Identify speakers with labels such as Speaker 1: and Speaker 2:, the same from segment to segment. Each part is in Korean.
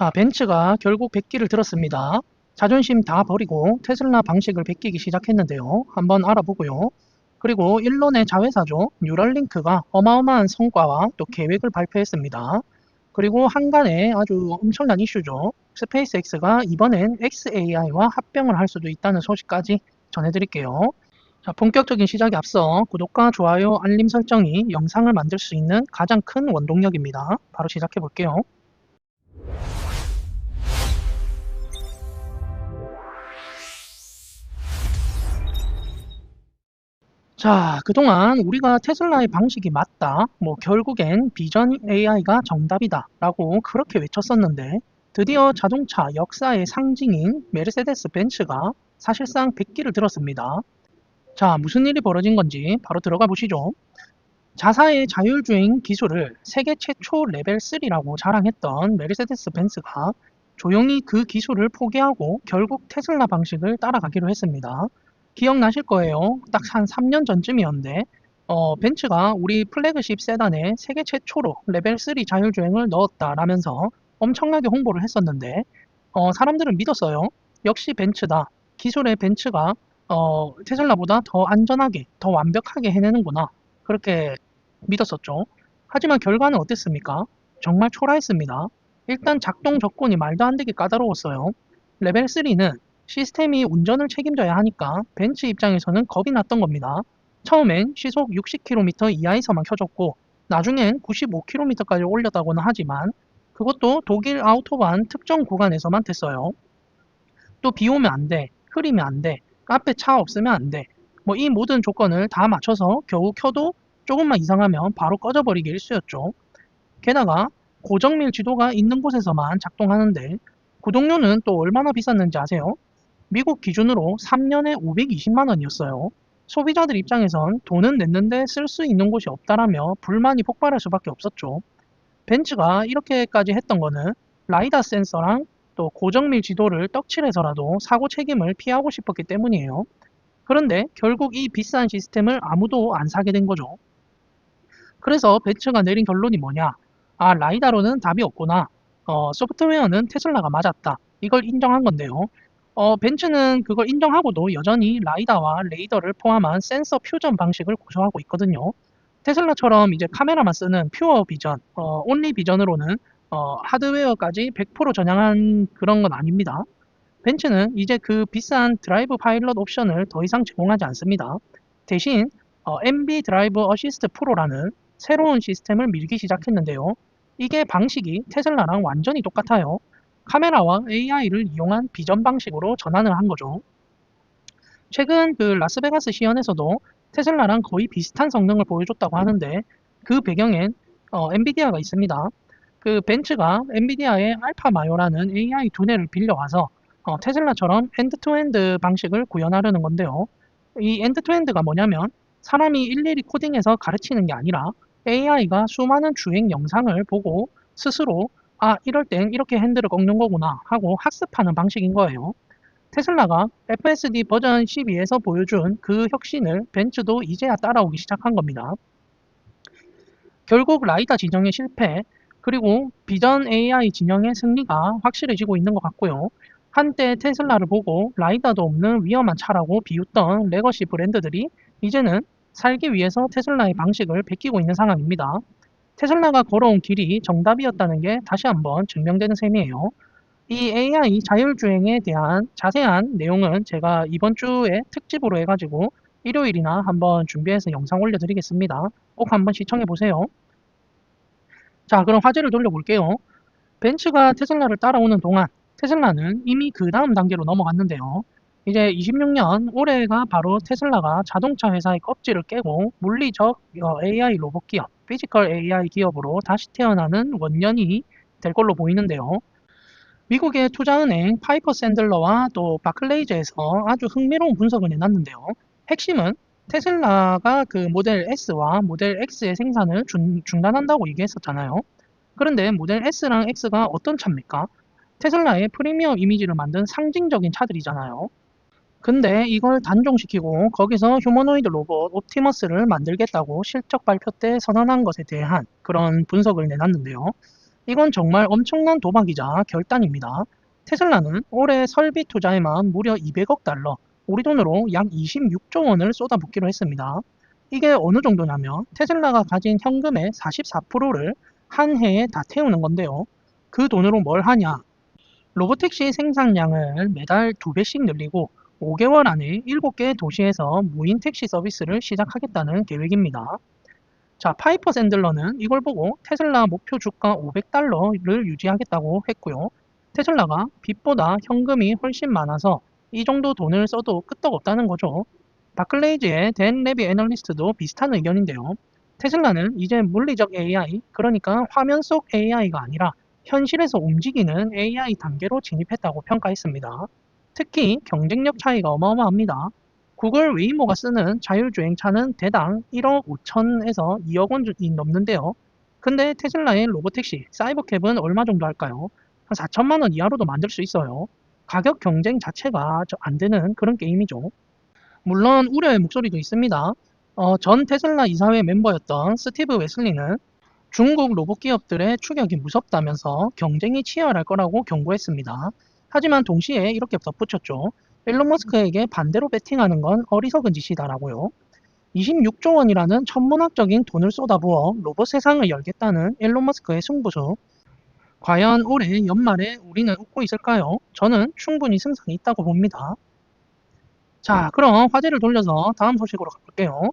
Speaker 1: 자, 벤츠가 결국 백기를 들었습니다. 자존심 다 버리고 테슬라 방식을 베끼기 시작했는데요. 한번 알아보고요. 그리고 일론의 자회사죠. 뉴럴링크가 어마어마한 성과와 또 계획을 발표했습니다. 그리고 한간에 아주 엄청난 이슈죠. 스페이스X가 이번엔 xAI와 합병을 할 수도 있다는 소식까지 전해드릴게요. 자, 본격적인 시작에 앞서 구독과 좋아요, 알림 설정이 영상을 만들 수 있는 가장 큰 원동력입니다. 바로 시작해 볼게요. 자, 그동안 우리가 테슬라의 방식이 맞다, 결국엔 비전 AI가 정답이다 라고 그렇게 외쳤었는데 드디어 자동차 역사의 상징인 메르세데스 벤츠가 사실상 백기를 들었습니다. 자, 무슨 일이 벌어진 건지 바로 들어가 보시죠. 자사의 자율주행 기술을 세계 최초 레벨 3라고 자랑했던 메르세데스 벤츠가 조용히 그 기술을 포기하고 결국 테슬라 방식을 따라가기로 했습니다. 기억나실 거예요. 딱 한 3년 전쯤이었는데 벤츠가 우리 플래그십 세단에 세계 최초로 레벨 3 자율주행을 넣었다라면서 엄청나게 홍보를 했었는데 사람들은 믿었어요. 역시 벤츠다. 기술의 벤츠가 테슬라보다 더 안전하게, 더 완벽하게 해내는구나. 그렇게 믿었었죠. 하지만 결과는 어땠습니까? 정말 초라했습니다. 일단 작동 조건이 말도 안 되게 까다로웠어요. 레벨 3는 시스템이 운전을 책임져야 하니까 벤츠 입장에서는 겁이 났던 겁니다. 처음엔 시속 60km 이하에서만 켜졌고 나중엔 95km까지 올렸다고는 하지만 그것도 독일 아우토반 특정 구간에서만 됐어요. 또 비 오면 안 돼, 흐리면 안 돼, 앞에 차 없으면 안 돼. 이 모든 조건을 다 맞춰서 겨우 켜도 조금만 이상하면 바로 꺼져버리기 일쑤였죠. 게다가 고정밀 지도가 있는 곳에서만 작동하는데 구독료는 또 얼마나 비쌌는지 아세요? 미국 기준으로 3년에 520만 원이었어요. 소비자들 입장에선 돈은 냈는데 쓸 수 있는 곳이 없다라며 불만이 폭발할 수밖에 없었죠. 벤츠가 이렇게까지 했던 거는 라이다 센서랑 또 고정밀 지도를 떡칠해서라도 사고 책임을 피하고 싶었기 때문이에요. 그런데 결국 이 비싼 시스템을 아무도 안 사게 된 거죠. 그래서 벤츠가 내린 결론이 뭐냐? 아, 라이다로는 답이 없구나. 소프트웨어는 테슬라가 맞았다. 이걸 인정한 건데요. 벤츠는 그걸 인정하고도 여전히 라이다와 레이더를 포함한 센서 퓨전 방식을 고수하고 있거든요. 테슬라처럼 이제 카메라만 쓰는 퓨어 비전, 온리 비전으로는 하드웨어까지 100% 전향한 그런 건 아닙니다. 벤츠는 이제 그 비싼 드라이브 파일럿 옵션을 더 이상 제공하지 않습니다. 대신 MB 드라이브 어시스트 프로라는 새로운 시스템을 밀기 시작했는데요. 이게 방식이 테슬라랑 완전히 똑같아요. 카메라와 AI를 이용한 비전 방식으로 전환을 한 거죠. 최근 그 라스베가스 시연에서도 테슬라랑 거의 비슷한 성능을 보여줬다고 하는데 그 배경엔 엔비디아가 있습니다. 그 벤츠가 엔비디아의 알파 마요라는 AI 두뇌를 빌려와서 테슬라처럼 엔드-투-엔드 방식을 구현하려는 건데요. 이 엔드-투-엔드가 뭐냐면 사람이 일일이 코딩해서 가르치는 게 아니라 AI가 수많은 주행 영상을 보고 스스로 이럴 땐 이렇게 핸들을 꺾는 거구나 하고 학습하는 방식인 거예요. 테슬라가 FSD 버전 12에서 보여준 그 혁신을 벤츠도 이제야 따라오기 시작한 겁니다. 결국 라이다 진영의 실패, 그리고 비전 AI 진영의 승리가 확실해지고 있는 것 같고요. 한때 테슬라를 보고 라이다도 없는 위험한 차라고 비웃던 레거시 브랜드들이 이제는 살기 위해서 테슬라의 방식을 베끼고 있는 상황입니다. 테슬라가 걸어온 길이 정답이었다는 게 다시 한번 증명되는 셈이에요. 이 AI 자율주행에 대한 자세한 내용은 제가 이번 주에 특집으로 해가지고 일요일이나 한번 준비해서 영상 올려드리겠습니다. 꼭 한번 시청해보세요. 자, 그럼 화제를 돌려볼게요. 벤츠가 테슬라를 따라오는 동안 테슬라는 이미 그 다음 단계로 넘어갔는데요. 이제 26년 올해가 바로 테슬라가 자동차 회사의 껍질을 깨고 물리적 AI 로봇 기업, 피지컬 AI 기업으로 다시 태어나는 원년이 될 걸로 보이는데요. 미국의 투자은행 파이퍼 샌들러와 또 바클레이즈에서 아주 흥미로운 분석을 내놨는데요. 핵심은 테슬라가 그 모델 S와 모델 X의 생산을 중단한다고 얘기했었잖아요. 그런데 모델 S랑 X가 어떤 차입니까? 테슬라의 프리미엄 이미지를 만든 상징적인 차들이잖아요. 근데 이걸 단종시키고 거기서 휴머노이드 로봇 옵티머스를 만들겠다고 실적 발표 때 선언한 것에 대한 그런 분석을 내놨는데요. 이건 정말 엄청난 도박이자 결단입니다. 테슬라는 올해 설비 투자에만 무려 200억 달러, 우리 돈으로 약 26조 원을 쏟아붓기로 했습니다. 이게 어느 정도냐면 테슬라가 가진 현금의 44%를 한 해에 다 태우는 건데요. 그 돈으로 뭘 하냐? 로보택시 생산량을 매달 2배씩 늘리고 5개월 안에 7개 도시에서 무인 택시 서비스를 시작하겠다는 계획입니다. 자, 파이퍼 샌들러는 이걸 보고 테슬라 목표 주가 500달러를 유지하겠다고 했고요. 테슬라가 빚보다 현금이 훨씬 많아서 이 정도 돈을 써도 끄떡없다는 거죠. 바클레이즈의 댄 레비 애널리스트도 비슷한 의견인데요. 테슬라는 이제 물리적 AI, 그러니까 화면 속 AI가 아니라 현실에서 움직이는 AI 단계로 진입했다고 평가했습니다. 특히 경쟁력 차이가 어마어마합니다. 구글 웨이모가 쓰는 자율주행차는 대당 1억 5천에서 2억 원이 넘는데요. 근데 테슬라의 로보택시, 사이버캡은 얼마 정도 할까요? 한 4천만 원 이하로도 만들 수 있어요. 가격 경쟁 자체가 안 되는 그런 게임이죠. 물론 우려의 목소리도 있습니다. 전 테슬라 이사회 멤버였던 스티브 웨슬리는 중국 로봇 기업들의 추격이 무섭다면서 경쟁이 치열할 거라고 경고했습니다. 하지만 동시에 이렇게 덧붙였죠. 일론 머스크에게 반대로 베팅하는 건 어리석은 짓이다라고요. 26조 원이라는 천문학적인 돈을 쏟아부어 로봇 세상을 열겠다는 일론 머스크의 승부수. 과연 올해 연말에 우리는 웃고 있을까요? 저는 충분히 승산이 있다고 봅니다. 자, 그럼 화제를 돌려서 다음 소식으로 가볼게요.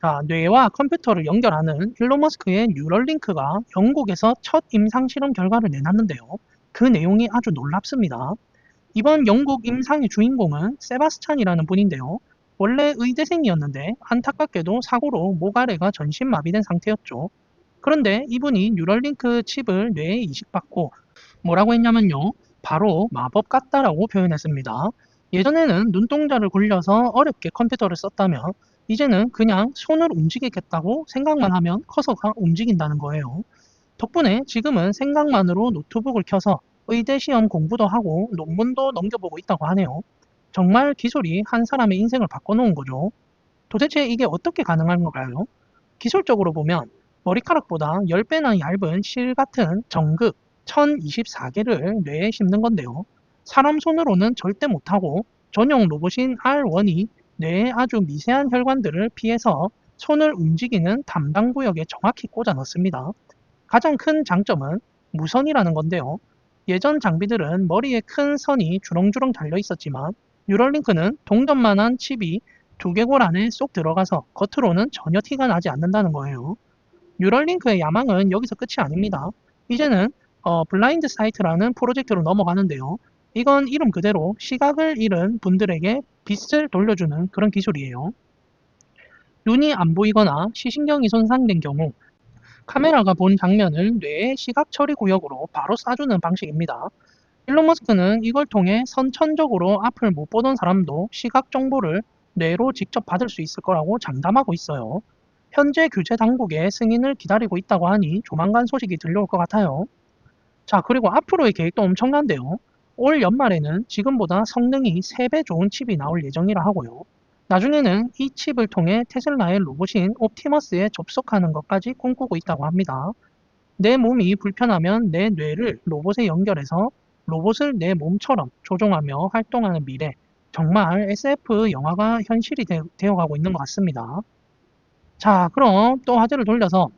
Speaker 1: 자, 뇌와 컴퓨터를 연결하는 일론 머스크의 뉴럴링크가 영국에서 첫 임상 실험 결과를 내놨는데요. 그 내용이 아주 놀랍습니다. 이번 영국 임상의 주인공은 세바스찬이라는 분인데요. 원래 의대생이었는데 안타깝게도 사고로 모가래가 전신마비된 상태였죠. 그런데 이분이 뉴럴링크 칩을 뇌에 이식받고 뭐라고 했냐면요. 바로 마법 같다라고 표현했습니다. 예전에는 눈동자를 굴려서 어렵게 컴퓨터를 썼다면 이제는 그냥 손을 움직이겠다고 생각만 하면 커서가 움직인다는 거예요. 덕분에 지금은 생각만으로 노트북을 켜서 의대 시험 공부도 하고 논문도 넘겨보고 있다고 하네요. 정말 기술이 한 사람의 인생을 바꿔놓은 거죠. 도대체 이게 어떻게 가능한 걸까요? 기술적으로 보면 머리카락보다 10배나 얇은 실 같은 정극 1024개를 뇌에 심는 건데요. 사람 손으로는 절대 못하고 전용 로봇인 R1이 뇌의 아주 미세한 혈관들을 피해서 손을 움직이는 담당 구역에 정확히 꽂아 넣습니다. 가장 큰 장점은 무선이라는 건데요. 예전 장비들은 머리에 큰 선이 주렁주렁 달려 있었지만 뉴럴링크는 동전만한 칩이 두개골 안에 쏙 들어가서 겉으로는 전혀 티가 나지 않는다는 거예요. 뉴럴링크의 야망은 여기서 끝이 아닙니다. 이제는 블라인드 사이트라는 프로젝트로 넘어가는데요. 이건 이름 그대로 시각을 잃은 분들에게 빛을 돌려주는 그런 기술이에요. 눈이 안 보이거나 시신경이 손상된 경우 카메라가 본 장면을 뇌의 시각 처리 구역으로 바로 쏴주는 방식입니다. 일론 머스크는 이걸 통해 선천적으로 앞을 못 보던 사람도 시각 정보를 뇌로 직접 받을 수 있을 거라고 장담하고 있어요. 현재 규제 당국의 승인을 기다리고 있다고 하니 조만간 소식이 들려올 것 같아요. 자, 그리고 앞으로의 계획도 엄청난데요. 올 연말에는 지금보다 성능이 3배 좋은 칩이 나올 예정이라 하고요. 나중에는 이 칩을 통해 테슬라의 로봇인 옵티머스에 접속하는 것까지 꿈꾸고 있다고 합니다. 내 몸이 불편하면 내 뇌를 로봇에 연결해서 로봇을 내 몸처럼 조종하며 활동하는 미래. 정말 SF 영화가 현실이 되어가고 있는 것 같습니다. 자, 그럼 또 화제를 돌려서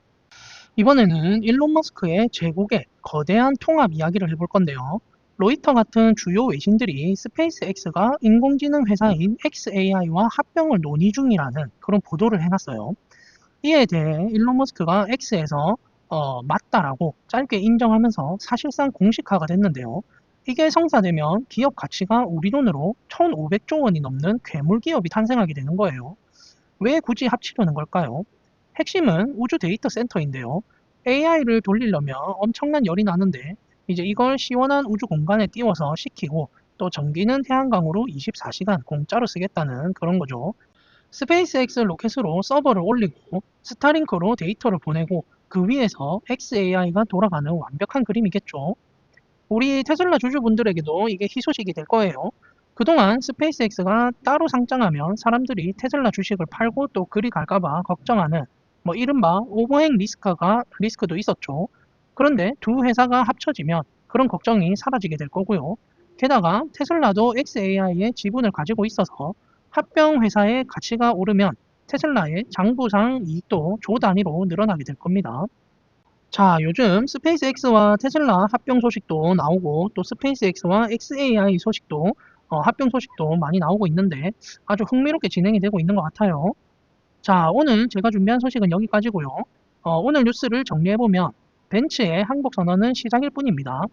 Speaker 1: 이번에는 일론 머스크의 제국의 거대한 통합 이야기를 해볼 건데요. 로이터 같은 주요 외신들이 스페이스X가 인공지능 회사인 xAI와 합병을 논의 중이라는 그런 보도를 해놨어요. 이에 대해 일론 머스크가 X에서 맞다라고 짧게 인정하면서 사실상 공식화가 됐는데요. 이게 성사되면 기업 가치가 우리 돈으로 1,500조 원이 넘는 괴물 기업이 탄생하게 되는 거예요. 왜 굳이 합치려는 걸까요? 핵심은 우주 데이터 센터인데요. AI를 돌리려면 엄청난 열이 나는데 이제 이걸 시원한 우주 공간에 띄워서 식히고 또 전기는 태양광으로 24시간 공짜로 쓰겠다는 그런 거죠. 스페이스X 로켓으로 서버를 올리고 스타링크로 데이터를 보내고 그 위에서 xAI가 돌아가는 완벽한 그림이겠죠. 우리 테슬라 주주분들에게도 이게 희소식이 될 거예요. 그동안 스페이스X가 따로 상장하면 사람들이 테슬라 주식을 팔고 또 그리 갈까봐 걱정하는 이른바 오버행 리스크도 있었죠. 그런데 두 회사가 합쳐지면 그런 걱정이 사라지게 될 거고요. 게다가 테슬라도 xAI의 지분을 가지고 있어서 합병 회사의 가치가 오르면 테슬라의 장부상 이익도 조 단위로 늘어나게 될 겁니다. 자, 요즘 스페이스X와 테슬라 합병 소식도 나오고 또 스페이스X와 xAI 소식도 합병 소식도 많이 나오고 있는데 아주 흥미롭게 진행이 되고 있는 것 같아요. 자, 오늘 제가 준비한 소식은 여기까지고요. 오늘 뉴스를 정리해보면 벤츠의 항복 선언은 시작일 뿐입니다.